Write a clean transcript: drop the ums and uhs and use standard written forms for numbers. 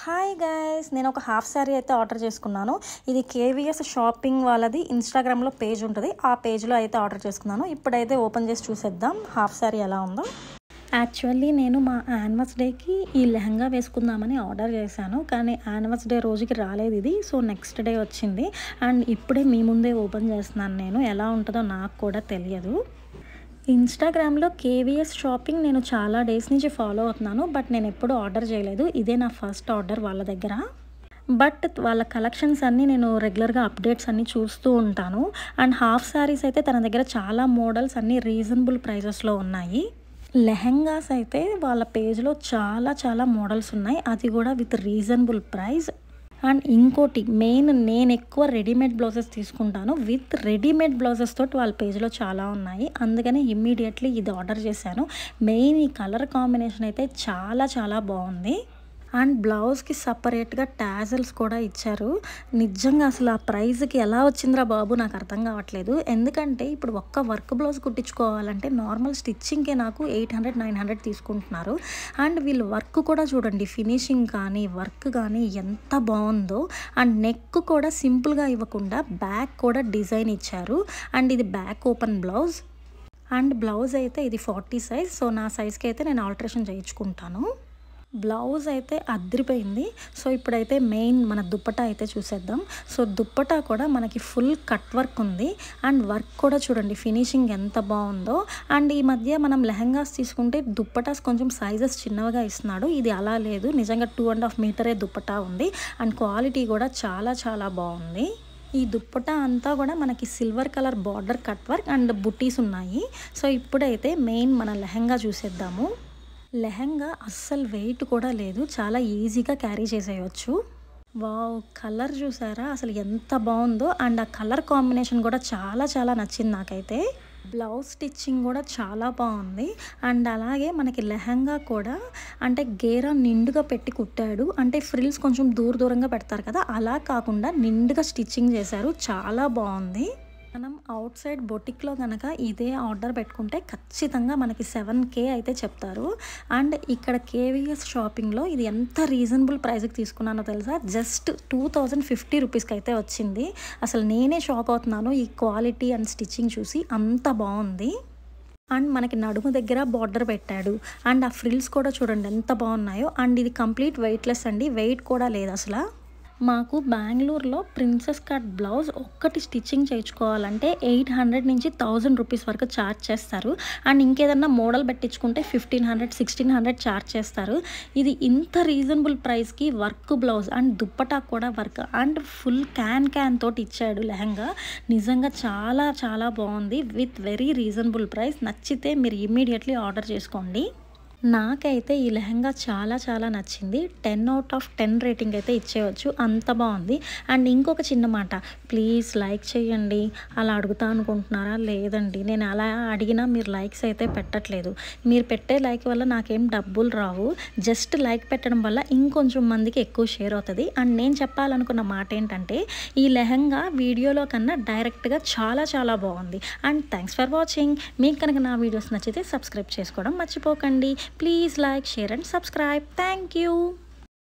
Hi guys, నేను ఒక half sari అయితే ఆర్డర్ చేసుకున్నాను. ఇది కేవీఎస్ షాపింగ్ వాళ్ళది ఇన్స్టాగ్రామ్లో పేజ్ ఉంటుంది. ఆ పేజ్లో అయితే ఆర్డర్ చేసుకున్నాను. ఇప్పుడైతే ఓపెన్ చేసి చూసేద్దాం హాఫ్ శారీ ఎలా ఉందో. యాక్చువల్లీ నేను మా యానివర్సరీకి ఈ లెహంగా వేసుకుందామని ఆర్డర్ చేశాను, కానీ యానివర్సరీ రోజుకి రాలేదు ఇది. సో నెక్స్ట్ డే వచ్చింది అండ్ ఇప్పుడే మీ ముందే ఓపెన్ చేస్తున్నాను. నేను ఎలా ఉంటుందో నాకు కూడా తెలియదు. ఇన్స్టాగ్రామ్లో కేవీఎస్ షాపింగ్ నేను చాలా డేస్ నుంచి ఫాలో అవుతున్నాను, బట్ నేను ఎప్పుడూ ఆర్డర్ చేయలేదు. ఇదే నా ఫస్ట్ ఆర్డర్ వాళ్ళ దగ్గర. బట్ వాళ్ళ కలెక్షన్స్ అన్నీ నేను రెగ్యులర్గా అప్డేట్స్ అన్నీ చూస్తూ ఉంటాను. అండ్ హాఫ్ శారీస్ అయితే తన దగ్గర చాలా మోడల్స్ అన్నీ రీజనబుల్ ప్రైజెస్లో ఉన్నాయి. లెహెంగాస్ అయితే వాళ్ళ పేజ్లో చాలా మోడల్స్ ఉన్నాయి, అది కూడా విత్ రీజనబుల్ ప్రైస్. అండ్ ఇంకోటి మెయిన్, నేను ఎక్కువ రెడీమేడ్ బ్లౌజెస్ తీసుకుంటాను. విత్ రెడీమేడ్ బ్లౌజెస్ తోటి వాళ్ళ పేజ్లో చాలా ఉన్నాయి, అందుకని ఇమ్మీడియట్లీ ఇది ఆర్డర్ చేశాను. మెయిన్ ఈ కలర్ కాంబినేషన్ అయితే చాలా బాగుంది. అండ్ బ్లౌజ్కి సపరేట్గా టాజల్స్ కూడా ఇచ్చారు. నిజంగా అసలు ఆ ప్రైస్కి ఎలా వచ్చిందిరా బాబు నాకు అర్థం కావట్లేదు. ఎందుకంటే ఇప్పుడు ఒక్క వర్క్ బ్లౌజ్ కుట్టించుకోవాలంటే నార్మల్ స్టిచ్చింగ్కే నాకు 800-900 తీసుకుంటున్నారు. అండ్ వీళ్ళు వర్క్ కూడా చూడండి, ఫినిషింగ్ కానీ వర్క్ కానీ ఎంత బాగుందో. అండ్ నెక్ కూడా సింపుల్గా ఇవ్వకుండా బ్యాక్ కూడా డిజైన్ ఇచ్చారు. అండ్ ఇది back open blouse. And blouse అయితే ఇది 40 సైజ్. సో నా సైజ్కి అయితే నేను ఆల్టరేషన్ చేయించుకుంటాను. బ్లౌజ్ అయితే అదిరిపోయింది. సో ఇప్పుడైతే మెయిన్ మన దుప్పటా అయితే చూసేద్దాం. సో దుప్పటా కూడా మనకి ఫుల్ కట్ వర్క్ ఉంది. అండ్ వర్క్ కూడా చూడండి ఫినిషింగ్ ఎంత బాగుందో. అండ్ ఈ మధ్య మనం లెహంగాస్ తీసుకుంటే దుప్పటాస్ కొంచెం సైజెస్ చిన్నవిగా ఇస్తున్నాడు, ఇది అలా లేదు. నిజంగా 2.5 మీటరే దుప్పటా ఉంది. అండ్ క్వాలిటీ కూడా చాలా బాగుంది. ఈ దుప్పటా అంతా కూడా మనకి silver colour border cut work and బుటీస్ ఉన్నాయి. సో ఇప్పుడైతే మెయిన్ మన లెహంగా చూసేద్దాము. లెహంగా అస్సలు వెయిట్ కూడా లేదు, చాలా ఈజీగా క్యారీ చేసేయచ్చు. వావ్, కలర్ చూసారా అసలు ఎంత బాగుందో. అండ్ ఆ కలర్ కాంబినేషన్ కూడా చాలా నచ్చింది నాకైతే. బ్లౌజ్ స్టిచ్చింగ్ కూడా చాలా బాగుంది. అండ్ అలాగే మనకి లెహంగా కూడా అంటే గేరా నిండుగా పెట్టి కుట్టాడు. అంటే ఫ్రిల్స్ కొంచెం దూరంగా పెడతారు కదా, అలా కాకుండా నిండుగా స్టిచ్చింగ్ చేశారు, చాలా బాగుంది. మనం అవుట్ సైడ్ బొటిక్లో కనుక ఇదే ఆర్డర్ పెట్టుకుంటే ఖచ్చితంగా మనకి 7K అయితే చెప్తారు. అండ్ ఇక్కడ కేవీఎస్ షాపింగ్లో ఇది ఎంత రీజనబుల్ ప్రైస్కి తీసుకున్నానో తెలుసా, జస్ట్ 2050 రూపీస్కి అయితే వచ్చింది. అసలు నేనే షాక్ అవుతున్నాను ఈ క్వాలిటీ అండ్ స్టిచ్చింగ్ చూసి, అంత బాగుంది. అండ్ మనకి నడుము దగ్గర బార్డర్ పెట్టాడు. అండ్ ఆ ఫ్రిల్స్ కూడా చూడండి ఎంత బాగున్నాయో. అండ్ ఇది కంప్లీట్ వెయిట్లెస్ అండి, వెయిట్ కూడా లేదు అసలు. మాకు బెంగళూరులో ప్రిన్సెస్ కట్ బ్లౌజ్ ఒక్కటి స్టిచ్చింగ్ చేయించుకోవాలంటే 800 నుంచి 1000 రూపీస్ వరకు ఛార్జ్ చేస్తారు. అండ్ ఇంకేదన్నా మోడల్ పెట్టించుకుంటే 1500-1600 ఛార్జ్ చేస్తారు. ఇది ఇంత రీజనబుల్ ప్రైస్కి వర్క్ బ్లౌజ్ అండ్ దుప్పటా కూడా వర్క్ అండ్ ఫుల్ క్యాన్ తోటి ఇచ్చాడు లెహంగా. నిజంగా చాలా బాగుంది విత్ వెరీ రీజనబుల్ ప్రైస్. నచ్చితే మీరు ఇమ్మీడియట్లీ ఆర్డర్ చేసుకోండి. నాకైతే ఈ లెహంగా చాలా నచ్చింది. 10/10 రేటింగ్ అయితే ఇచ్చేయచ్చు, అంత బాగుంది. అండ్ ఇంకొక చిన్న మాట, ప్లీజ్ లైక్ చేయండి. అలా అడుగుతా అనుకుంటున్నారా? లేదండి, నేను అలా అడిగినా మీరు లైక్స్ అయితే పెట్టట్లేదు. మీరు పెట్టే లైక్ వల్ల నాకేం డబ్బులు రావు, జస్ట్ లైక్ పెట్టడం వల్ల ఇంకొంచెం మందికి ఎక్కువ షేర్ అవుతుంది. అండ్ నేను చెప్పాలనుకున్న మాట ఏంటంటే, ఈ లెహంగా వీడియోలో కన్నా డైరెక్ట్గా చాలా బాగుంది. And thanks for watching. మీకు కనుక నా వీడియోస్ నచ్చితే సబ్స్క్రైబ్ చేసుకోవడం మర్చిపోకండి. Please like, share and subscribe. Thank you.